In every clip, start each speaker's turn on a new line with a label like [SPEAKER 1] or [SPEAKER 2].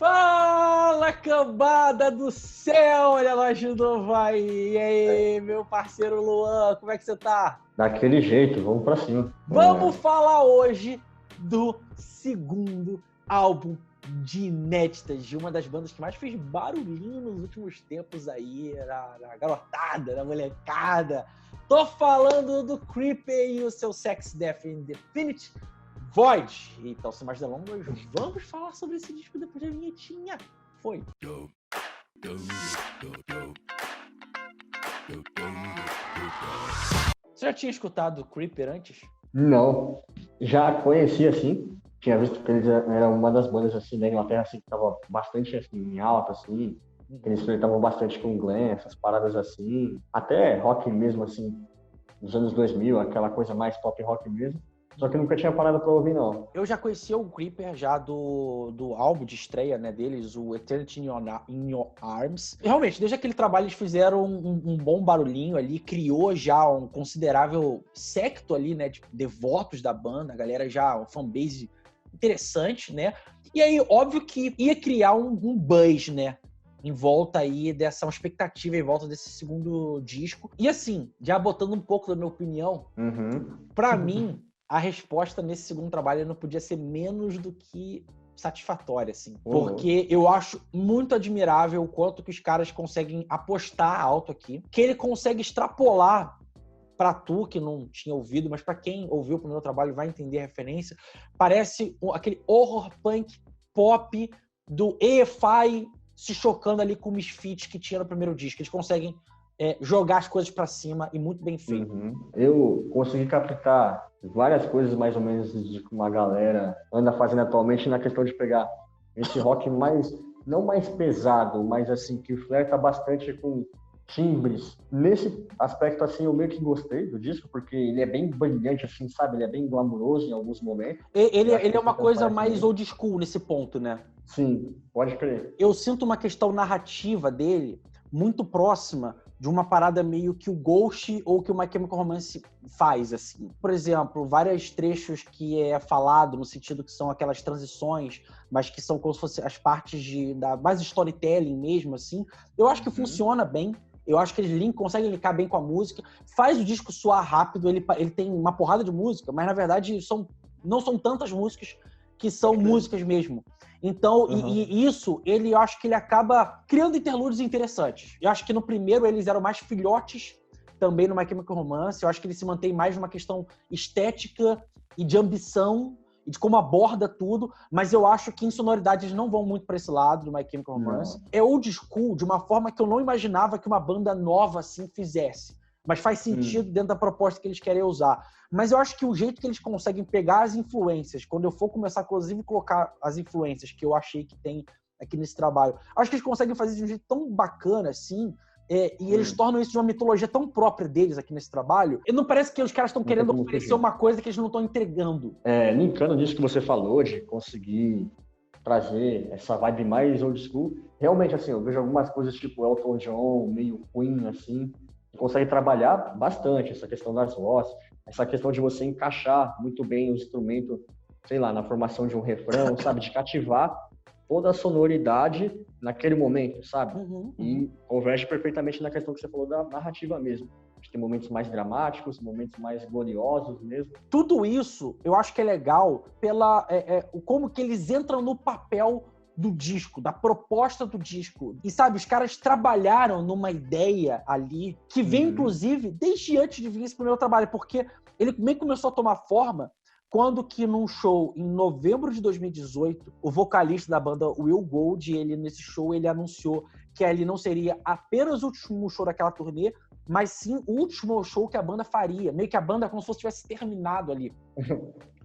[SPEAKER 1] Fala, cambada do céu! Olha nós de novo aí! E aí, meu parceiro Luan, como é que você tá?
[SPEAKER 2] Daquele jeito, vamos pra cima.
[SPEAKER 1] Vamos falar hoje do segundo álbum de inéditas de uma das bandas que mais fez barulhinho nos últimos tempos aí, na garotada, na molecada. Tô falando do Creeper e o seu Sex, Death and Infinity Void. Então, sem mais delongas, vamos falar sobre esse disco depois da vinhetinha. Foi. Você já tinha escutado Creeper antes?
[SPEAKER 2] Não, já conhecia assim, tinha visto que eles eram uma das bandas assim da Inglaterra assim, que tava bastante assim, em alta assim, que eles flertavam bastante com glam, essas paradas assim, até rock mesmo assim, nos anos 2000, aquela coisa mais pop rock mesmo. Só que eu nunca tinha parado pra ouvir, não.
[SPEAKER 1] Eu já conhecia o Creeper já do álbum de estreia, né, deles, o Eternity in Your Arms. E, realmente, desde aquele trabalho eles fizeram um bom barulhinho ali, criou já um considerável secto ali, né, de devotos da banda, a galera já, um fanbase interessante, né? E aí, óbvio que ia criar um buzz, né? Em volta aí dessa uma expectativa em volta desse segundo disco. E assim, já botando um pouco da minha opinião, pra mim, a resposta nesse segundo trabalho não podia ser menos do que satisfatória, assim. Porque eu acho muito admirável o quanto que os caras conseguem apostar alto aqui, que ele consegue extrapolar pra tu, que não tinha ouvido, mas pra quem ouviu o primeiro trabalho vai entender a referência, parece aquele horror punk pop do EFI se chocando ali com o Misfits que tinha no primeiro disco. Eles conseguem jogar as coisas pra cima e muito bem feito.
[SPEAKER 2] Eu consegui captar várias coisas mais ou menos de que uma galera anda fazendo atualmente na questão de pegar esse rock mais, não mais pesado, mas assim, que flerta bastante com timbres. Nesse aspecto, assim, eu meio que gostei do disco, porque ele é bem brilhante, assim, sabe? Ele é bem glamouroso em alguns momentos.
[SPEAKER 1] Ele é uma coisa mais old school nesse ponto, né?
[SPEAKER 2] Sim, pode crer.
[SPEAKER 1] Eu sinto uma questão narrativa dele muito próxima de uma parada meio que o Ghost ou que o My Chemical Romance faz, assim. Por exemplo, vários trechos que é falado no sentido que são aquelas transições, mas que são como se fossem as partes da mais storytelling mesmo, assim. Eu acho que funciona bem. Eu acho que eles conseguem linkar bem com a música. Faz o disco soar rápido. Ele tem uma porrada de música, mas na verdade não são tantas músicas que são músicas mesmo. Então, e isso, eu acho que ele acaba criando interlúdios interessantes. Eu acho que no primeiro eles eram mais filhotes, também no My Chemical Romance. Eu acho que ele se mantém mais numa questão estética e de ambição, e de como aborda tudo, mas eu acho que em sonoridade eles não vão muito para esse lado do My Chemical Romance. Não. É old school de uma forma que eu não imaginava que uma banda nova assim fizesse. Mas faz sentido dentro da proposta que eles querem usar. Mas eu acho que o jeito que eles conseguem pegar as influências, quando eu for começar, inclusive, colocar as influências que eu achei que tem aqui nesse trabalho, acho que eles conseguem fazer de um jeito tão bacana, assim, e eles tornam isso de uma mitologia tão própria deles aqui nesse trabalho, e não parece que os caras estão querendo oferecer uma coisa que eles não estão entregando.
[SPEAKER 2] Linkando nisso que você falou, de conseguir trazer essa vibe mais old school, realmente, assim, eu vejo algumas coisas tipo Elton John, meio Queen, assim, consegue trabalhar bastante essa questão das vozes, essa questão de você encaixar muito bem o instrumento, sei lá, na formação de um refrão, sabe? De cativar toda a sonoridade naquele momento, sabe? E converge perfeitamente na questão que você falou da narrativa mesmo. Tem momentos mais dramáticos, momentos mais gloriosos mesmo.
[SPEAKER 1] Tudo isso eu acho que é legal pela como que eles entram no papel do disco, da proposta do disco. E sabe, os caras trabalharam numa ideia ali que vem, inclusive, desde antes de vir esse primeiro trabalho, porque ele meio que começou a tomar forma quando que num show em novembro de 2018, o vocalista da banda Will Gold, nesse show ele anunciou que ele não seria apenas o último show daquela turnê, mas sim o último show que a banda faria. Meio que a banda como se tivesse terminado ali.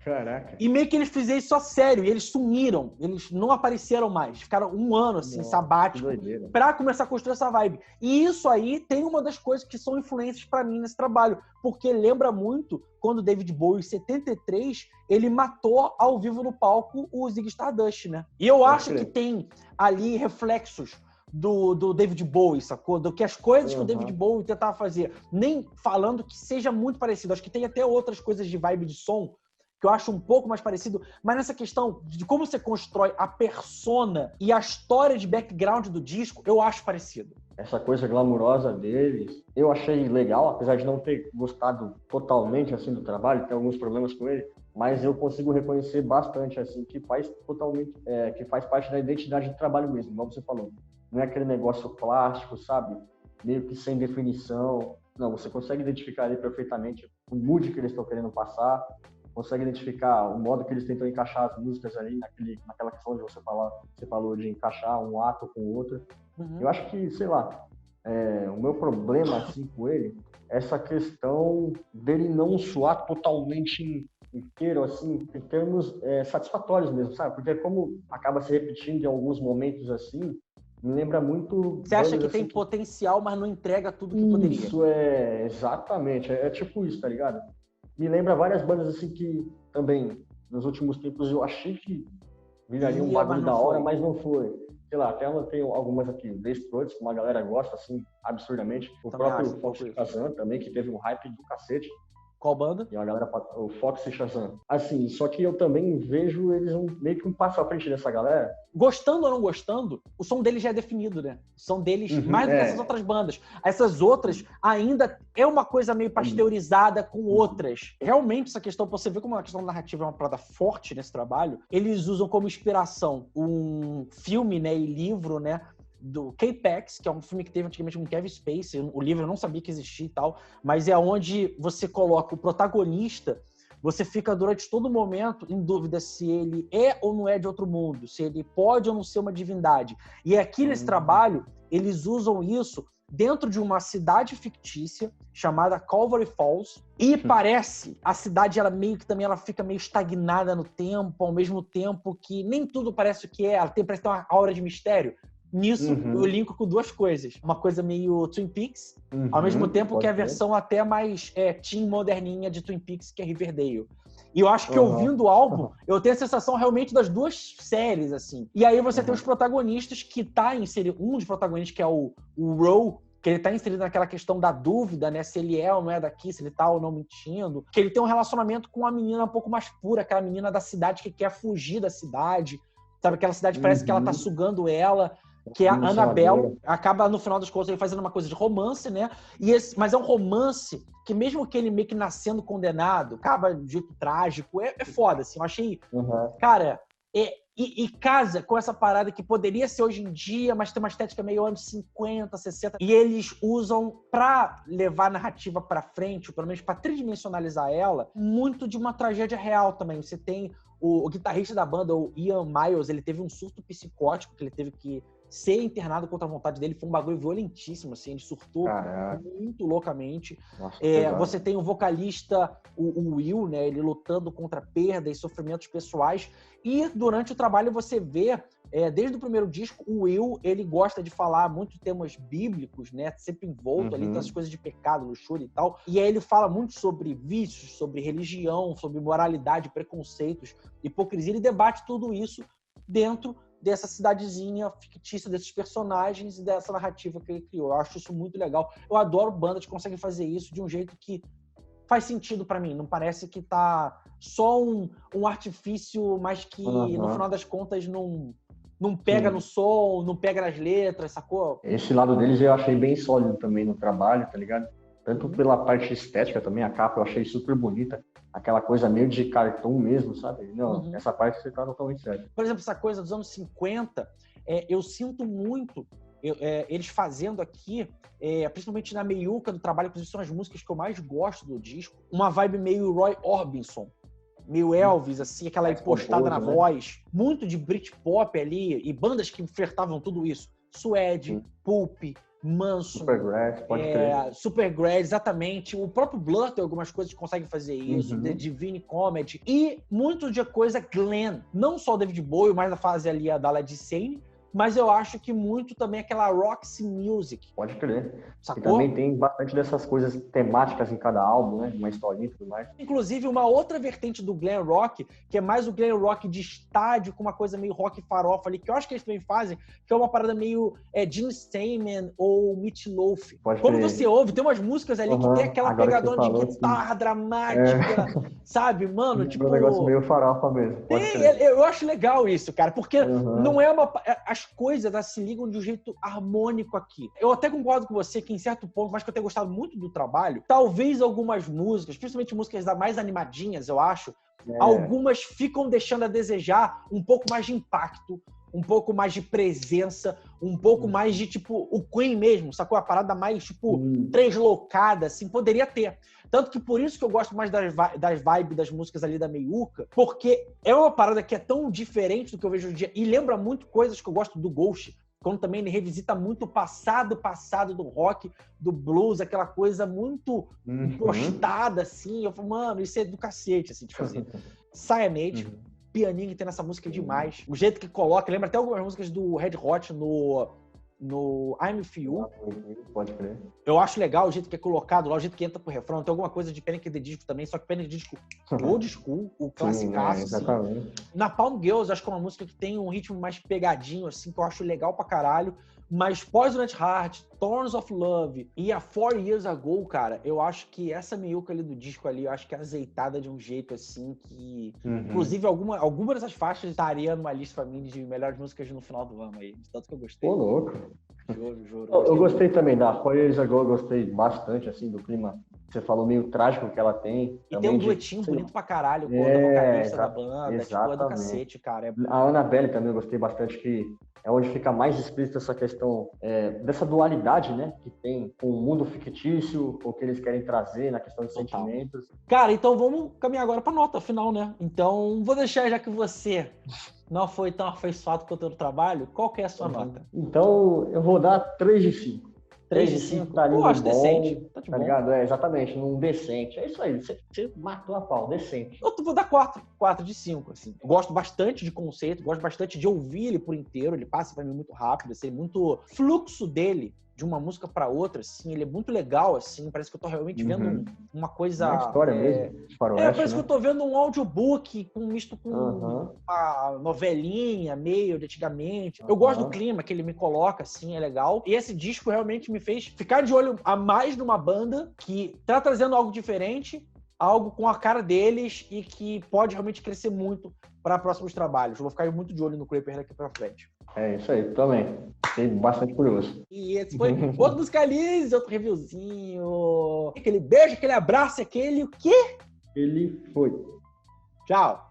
[SPEAKER 2] Caraca.
[SPEAKER 1] E meio que eles fizeram isso a sério, e eles sumiram, eles não apareceram mais, ficaram um ano assim, sabático, pra começar a construir essa vibe. E isso aí tem uma das coisas que são influências pra mim nesse trabalho, porque lembra muito quando o David Bowie, em 73, ele matou ao vivo no palco o Ziggy Stardust, né? E eu acho que tem ali reflexos do David Bowie, sacou? Do que as coisas que o David Bowie tentava fazer, nem falando que seja muito parecido, acho que tem até outras coisas de vibe de som que eu acho um pouco mais parecido, mas nessa questão de como você constrói a persona e a história de background do disco, eu acho parecido.
[SPEAKER 2] Essa coisa glamurosa deles, eu achei legal, apesar de não ter gostado totalmente assim do trabalho, tem alguns problemas com ele, mas eu consigo reconhecer bastante assim que faz totalmente, que faz parte da identidade do trabalho mesmo, como você falou. Não é aquele negócio plástico, sabe? Meio que sem definição. Não, você consegue identificar ali perfeitamente o mood que eles estão querendo passar, consegue identificar o modo que eles tentam encaixar as músicas ali naquela questão de você falou de encaixar um ato com o outro.
[SPEAKER 1] Uhum.
[SPEAKER 2] Eu acho que, sei lá, o meu problema assim com ele é essa questão dele não soar totalmente inteiro, assim, em termos satisfatórios mesmo, sabe? Porque como acaba se repetindo em alguns momentos assim, me lembra muito...
[SPEAKER 1] Você acha que
[SPEAKER 2] assim,
[SPEAKER 1] tem potencial, mas não entrega tudo que poderia.
[SPEAKER 2] Isso, exatamente. É tipo isso, tá ligado? Me lembra várias bandas assim que também, nos últimos tempos, eu achei que viraria um bagulho da hora, mas não foi. Sei lá, até eu tenho algumas aqui, The Struts, que uma galera gosta, assim, absurdamente. O
[SPEAKER 1] Também
[SPEAKER 2] próprio
[SPEAKER 1] acho,
[SPEAKER 2] Fox Shazam também, que teve um hype do cacete.
[SPEAKER 1] Qual banda?
[SPEAKER 2] E a galera, o Fox e Shazam. Assim, só que eu também vejo eles meio que um passo à frente dessa galera.
[SPEAKER 1] Gostando ou não gostando, o som deles já é definido, né? O som deles, mais do que essas outras bandas. Essas outras ainda é uma coisa meio pasteurizada com outras. Realmente, essa questão, você vê como a questão narrativa é uma parada forte nesse trabalho, eles usam como inspiração um filme, né, e livro, né, do K-Pax, que é um filme que teve antigamente com Kevin Spacey. O livro eu não sabia que existia e tal, mas é onde você coloca o protagonista, você fica durante todo momento em dúvida se ele é ou não é de outro mundo, se ele pode ou não ser uma divindade. E aqui nesse trabalho, eles usam isso dentro de uma cidade fictícia chamada Calvary Falls, e parece, a cidade ela meio que também ela fica meio estagnada no tempo, ao mesmo tempo que nem tudo parece o que é, ela parece ter uma aura de mistério. Nisso, eu linko com duas coisas. Uma coisa meio Twin Peaks, ao mesmo tempo que a versão até mais teen moderninha de Twin Peaks, que é Riverdale. E eu acho que ouvindo o álbum, eu tenho a sensação realmente das duas séries, assim. E aí você tem os protagonistas que tá inserido... Um dos protagonistas, que é o Ro, que ele tá inserido naquela questão da dúvida, né? Se ele é ou não é daqui, se ele tá ou não mentindo. Que ele tem um relacionamento com uma menina um pouco mais pura, aquela menina da cidade que quer fugir da cidade. Sabe, aquela cidade parece que ela tá sugando ela, que é a Annabelle. Acaba, no final das contas, ele fazendo uma coisa de romance, né? Mas é um romance que, mesmo que ele meio que nascendo condenado, acaba de jeito trágico, é foda, assim. Eu achei... Cara, e casa com essa parada que poderia ser hoje em dia, mas tem uma estética meio anos 50, 60. E eles usam, pra levar a narrativa pra frente, ou pelo menos pra tridimensionalizar ela, muito de uma tragédia real também. Você tem o guitarrista da banda, o Ian Miles, ele teve um surto psicótico, que ele teve que ser internado contra a vontade dele. Foi um bagulho violentíssimo, assim, ele surtou muito loucamente.
[SPEAKER 2] Nossa,
[SPEAKER 1] você tem o vocalista, o Will, né, ele lutando contra perda e sofrimentos pessoais, e durante o trabalho você vê, desde o primeiro disco, o Will, ele gosta de falar muito temas bíblicos, né, sempre envolto ali, das coisas de pecado, luxúria e tal, e aí ele fala muito sobre vícios, sobre religião, sobre moralidade, preconceitos, hipocrisia. Ele debate tudo isso dentro dessa cidadezinha fictícia, desses personagens e dessa narrativa que ele criou. Eu acho isso muito legal. Eu adoro bandas que conseguem fazer isso de um jeito que faz sentido pra mim. Não parece que tá só um artifício, mas que no final das contas não pega no som, não pega nas letras, sacou?
[SPEAKER 2] Esse lado deles eu achei bem sólido também no trabalho, tá ligado? Tanto pela parte estética também, a capa eu achei super bonita. Aquela coisa meio de cartoon mesmo, sabe? Não, essa parte você tá totalmente certo.
[SPEAKER 1] Por exemplo, essa coisa dos anos 50, eu sinto muito eles fazendo aqui, principalmente na meiuca do trabalho, que são as músicas que eu mais gosto do disco, uma vibe meio Roy Orbison, meio Elvis, assim, aquela impostada na voz, muito de Britpop ali, e bandas que flertavam tudo isso. Suede, Pulp, Manson,
[SPEAKER 2] Supergrass, pode crer.
[SPEAKER 1] Supergrass, exatamente. O próprio Blur tem algumas coisas que conseguem fazer isso, The Divine Comedy, e muito de coisa Glenn, não só o David Bowie, mas a fase ali da Led Zeppelin, mas eu acho que muito também aquela Roxy Music.
[SPEAKER 2] Pode crer.
[SPEAKER 1] Sacou?
[SPEAKER 2] E também tem bastante dessas coisas temáticas em cada álbum, né? Uma historinha e tudo mais.
[SPEAKER 1] Inclusive, uma outra vertente do glam rock, que é mais o glam rock de estádio, com uma coisa meio rock farofa ali, que eu acho que eles também fazem, que é uma parada meio Gene Steinman ou Meat Loaf. Quando você ouve, tem umas músicas ali que tem aquela
[SPEAKER 2] agora
[SPEAKER 1] pegadona
[SPEAKER 2] que falou,
[SPEAKER 1] de guitarra dramática, sabe? Mano, tipo...
[SPEAKER 2] um negócio meio farofa mesmo.
[SPEAKER 1] Eu acho legal isso, cara, porque não é uma... As coisas se ligam de um jeito harmônico aqui. Eu até concordo com você que, em certo ponto, mas que eu tenho gostado muito do trabalho, talvez algumas músicas, principalmente músicas mais animadinhas, eu acho, algumas ficam deixando a desejar um pouco mais de impacto, um pouco mais de presença, um pouco mais de, tipo, o Queen mesmo, sacou? A parada mais, tipo, translocada, assim, poderia ter. Tanto que por isso que eu gosto mais das vibes das músicas ali da meiuca, porque é uma parada que é tão diferente do que eu vejo hoje em dia e lembra muito coisas que eu gosto do Ghost, quando também ele revisita muito o passado do rock, do blues, aquela coisa muito postada, assim. Eu falo, mano, isso é do cacete, assim, de fazer. Cyanide, pianinho que tem nessa música demais. O jeito que coloca, lembra até algumas músicas do Red Hot no I'm With You.
[SPEAKER 2] Pode crer.
[SPEAKER 1] Eu acho legal o jeito que é colocado lá, o jeito que entra pro refrão. Tem alguma coisa de Panic! At the Disco também, só que Panic! At the Disco old school, o classicaço,
[SPEAKER 2] exatamente.
[SPEAKER 1] assim. Napalm Girls, acho que é uma música que tem um ritmo mais pegadinho, assim, que eu acho legal pra caralho. Mas Poison at Heart, Thorns of Love e a 4 Years Ago, cara, eu acho que essa meiuca ali do disco ali, eu acho que é azeitada de um jeito, assim, que... Inclusive, alguma dessas faixas estaria numa lista pra mim de melhores músicas no final do ano aí. De tanto que eu gostei.
[SPEAKER 2] Ô, louco.
[SPEAKER 1] Juro.
[SPEAKER 2] Eu gostei também da 4 Years Ago, eu gostei bastante, assim, do clima. Você falou meio trágico que ela tem.
[SPEAKER 1] E tem um duetinho bonito pra caralho com outra vocalista da banda. Tipo, é do cacete, cara.
[SPEAKER 2] A Annabelle também eu gostei bastante, que é onde fica mais explícita essa questão dessa dualidade, né? Que tem com o mundo fictício, o que eles querem trazer na questão de sentimentos.
[SPEAKER 1] Cara, então vamos caminhar agora pra nota final, né? Então, vou deixar, já que você não foi tão afeiçoado quanto o trabalho, qual que é a sua nota?
[SPEAKER 2] Então, eu vou dar 3 de 5.
[SPEAKER 1] 3 de 5?
[SPEAKER 2] Tá
[SPEAKER 1] Eu acho decente.
[SPEAKER 2] Tá ligado? Exatamente, num decente. É isso aí, você matou a pau, decente.
[SPEAKER 1] Eu vou dar 4 de 5, assim. Eu gosto bastante de conceito, gosto bastante de ouvir ele por inteiro, ele passa pra mim muito rápido, assim, muito fluxo dele de uma música pra outra, assim, ele é muito legal, assim, parece que eu tô realmente vendo uma coisa...
[SPEAKER 2] Uma história mesmo, de faroeste,
[SPEAKER 1] parece que eu tô vendo um audiobook com misto com uma novelinha meio de antigamente. Eu gosto do clima que ele me coloca, assim, é legal. E esse disco realmente me fez ficar de olho a mais numa banda que tá trazendo algo diferente, algo com a cara deles e que pode realmente crescer muito para próximos trabalhos. Eu vou ficar muito de olho no Creeper daqui pra frente.
[SPEAKER 2] É isso aí, também. Fiquei bastante curioso.
[SPEAKER 1] E esse foi outro Musicalize, outro reviewzinho. Aquele beijo, aquele abraço, aquele o quê?
[SPEAKER 2] Ele foi.
[SPEAKER 1] Tchau.